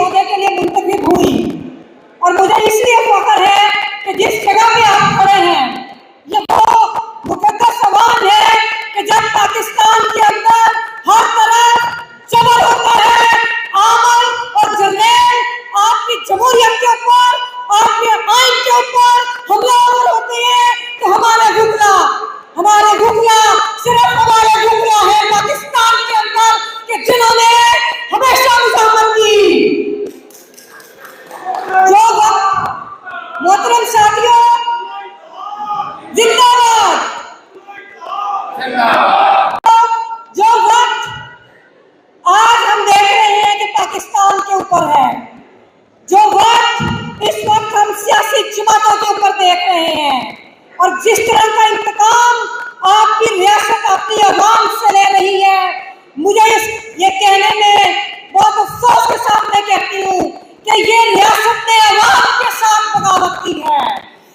ओहदे के लिए मुंतखब हुई। और मुझे इसलिए फख्र है कि जिस जगह पे आप खड़े हैं ये वो मुकद्दस सवाल है कि जब पाकिस्तान के अंदर हर तरफ जबर होता है, आमल और जरनैल आपकी जमहूरियत के ऊपर, आपके आइन के ऊपर हमलावर होते हैं, तो हमारे गुगला सिर्फ हमारे गुगला है पाकिस्तान के अंदर कि जिन्होंने हमेशा मुजाहमत की। जो मोहतरम साथियों, जिंदाबाद। जो वक्त आज हम देख रहे हैं कि पाकिस्तान के ऊपर है, जो वक्त इस वक्त हम सियासी जमातों के ऊपर देख रहे हैं, और जिस तरह का इंतकाम आपकी रियासत अपनी आवाम से ले रही है, मुझे ये कहने में बहुत अफसोस के साथ मैं कहती हूँ कि ये रियासत ने आवाम के साथ बगावत की है।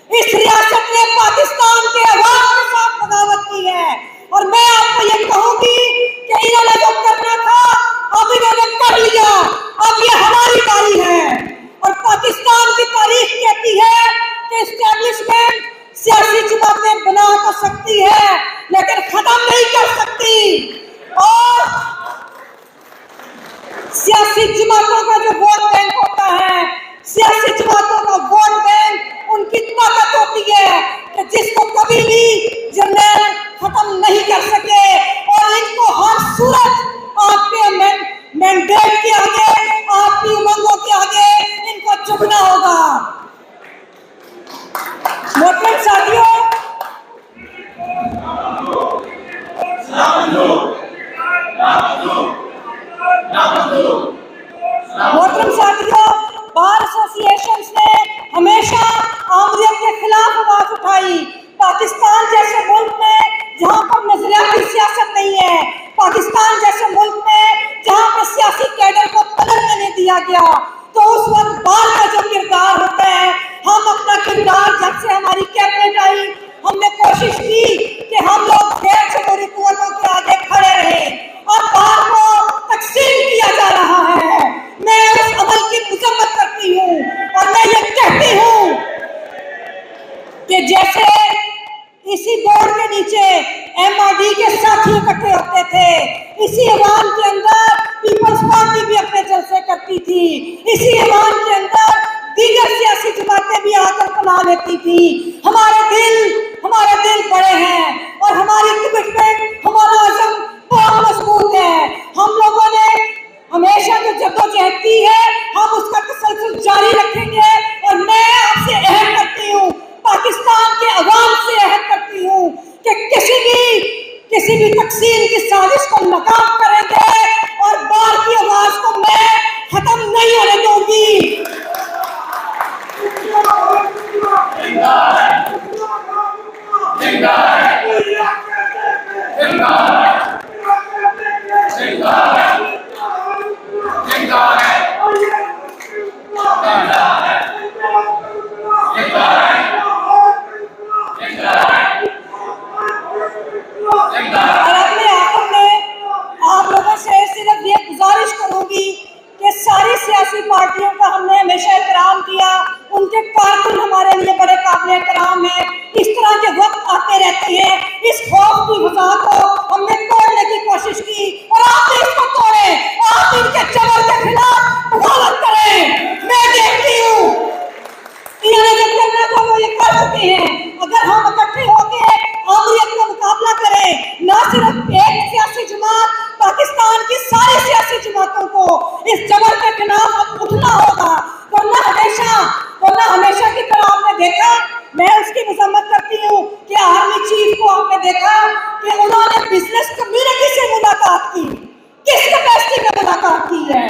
इस रियासत ने पाकिस्तान के आवाम के साथ बगावत की है। और मैं आपको ये कहूंगी कि इन्होंने जो करना था अब इन्होंने कर लिया, अब ये हमारी बारी है। और पाकिस्तान की तारीख कहती है कि एस्टेब्लिशमेंट सियासी जमातें बना तो सकती है लेकिन खत्म नहीं कर सकती। और सियासी जमातों का जो वोट बैंक होता है, सियासी जमातों का वोट बैंक उनकी ताकत होती है कि जिसको कभी भी जर्नैल खत्म नहीं कर सके, और इनको हर सूरत आपके मैंडेट के आगे, आपकी उमंगों के आगे इनको झुकना होगा। मोहतरम साथियों, बार एसोसिएशंस ने हमेशा आमरीत के खिलाफ आवाज उठाई। पाकिस्तान जैसे मुल्क में जहां पर नजरियाती सियासत नहीं है, पाकिस्तान जैसे मुल्क में जहां पर सियासी कैडर को पलटने नहीं दिया गया, तो उस वक्त बार का जो किरदार होता है, हम अपना किरदार जब से हमारी कैबिनेट आई हमने कोशिश की कि हम लोग गैर जमहूरी कुव्वतों के आगे खड़े रहे। और बार को तकसीम किया जा रहा है, मैं उस अमल की मजम्मत करती हूँ और मैं ये कहती हूँ कि जैसे इसी बोर्ड के नीचे MRD के साथी इकट्ठे होते थे, इसी ऐवान के अंदर पीपल्स पार्टी भी अपने जलसे करती थी, इसी ऐवान के अंदर दीगर सियासी जमातें भी आकर बना लेती थी। हमारे दिल बड़े हैं और हमारी कमिटमेंट, हमारा अज़म बहुत मजबूत है। हम लोगों ने हमेशा जो जद्दोजहद की है हम उसका तसलसल जारी रखेंगे। और मैं आपसे अहद करती हूँ, पाकिस्तान के अवाम से अहद करती हूँ कि किसी भी तकसीम की साजिश को नाकाम करेंगे और बार की आवाज को मैं खत्म नहीं होने दूंगी। आप लोगों से सिर्फ ये गुजारिश करूंगी कि सारी सियासी पार्टियों का हमने हमेशा एहतराम किया, उनके कारकुन हमारे लिए बड़े काबिल एहतराम है। इस तरह के वक्त आते रहते हैं, इस खौफ की वजह को हमने तोड़ने की कोशिश की और आप इसको तोड़े, आप इनके जबर के खिलाफ बगावत करें। मैं देखती हूँ इन्होंने जो करना था वो ये कर चुके हैं। अगर हम इकट्ठे होकर आमरीत का मुकाबला करें, न सिर्फ एक सियासी जमात, पाकिस्तान की सारी सियासी जमातों को इस जबर के खिलाफ उठना होगा। वरना हमेशा की तरह आपने देखा, मैं उसकी मजम्मत करती हूँ कि आर्मी चीफ को आपने देखा कि उन्होंने बिजनेस कम्युनिटी से मुलाकात की, किस कैपेसिटी में मुलाकात की है।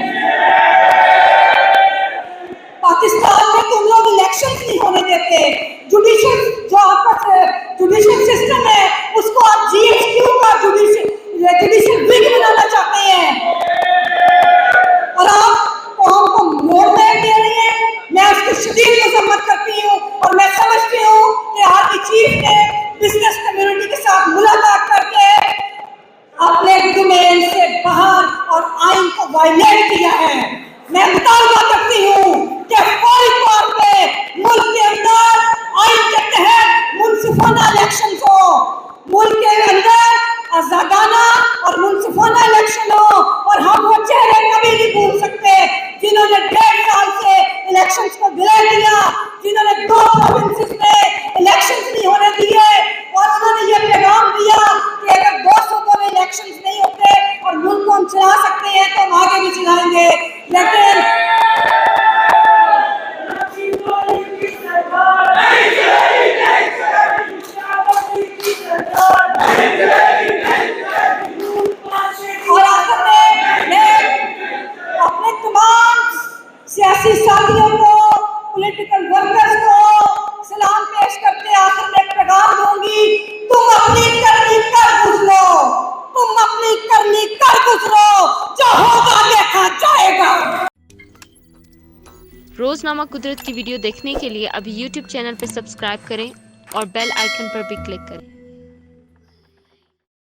रोज़नामा कुदरत की वीडियो देखने के लिए अभी यूट्यूब चैनल पर सब्सक्राइब करें और बेल आइकन पर भी क्लिक करें।